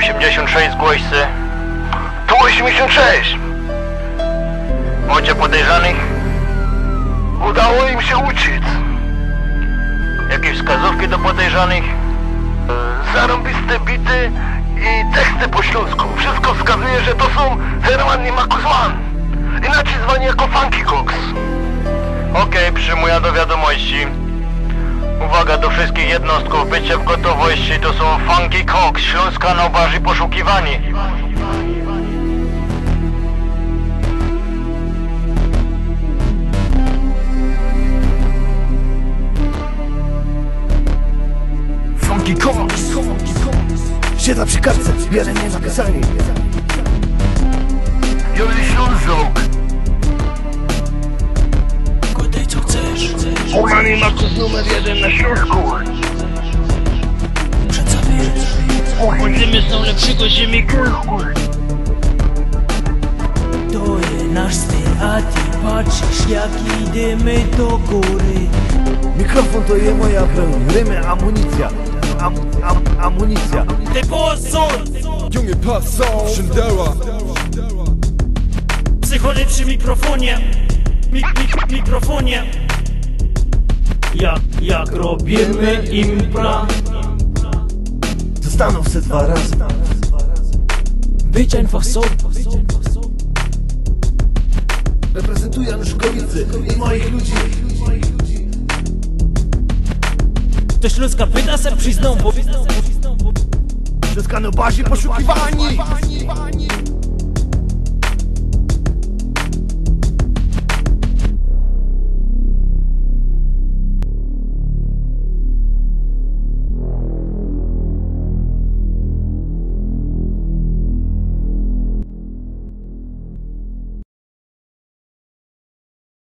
86 zgłoś se. Tu 86. Macie podejrzanych? Udało im się uciec. Jakieś wskazówki do podejrzanych? Zarąbiste bity i teksty po śląsku. Wszystko wskazuje, że to są Herman i Markus Mann. Inaczej zwani jako Funky Cox. Okej, przyjmuję do wiadomości. Uwaga do wszystkich jednostków, bycie w gotowości, to są Funky Cox, Śląska na obaży poszukiwani. Funky Cox siedla przy kartce, bierze mnie napisanie. Joli Ślązok. Godaj co chcesz. Herman i Markus numer 1 na Śląsku. Przedstawię. Pochodzimy z najlepszego ziemniaków. To jest nasz styl, a ty patrzysz jak idziemy do góry. Mikrofon to je moja broń, rymy amunicja. Amunicja. Ty pozor! Junge, pass auf, Schindler. Psychole przy mikrofonie. Mikrofonie. Jak robimy impra. Zastanów se 2 razy. Być einfach so. Reprezentuję Januszkowicy i moich ludzi. To Śląska pyta se przyzną, bo Śląska na bazie poszukiwani.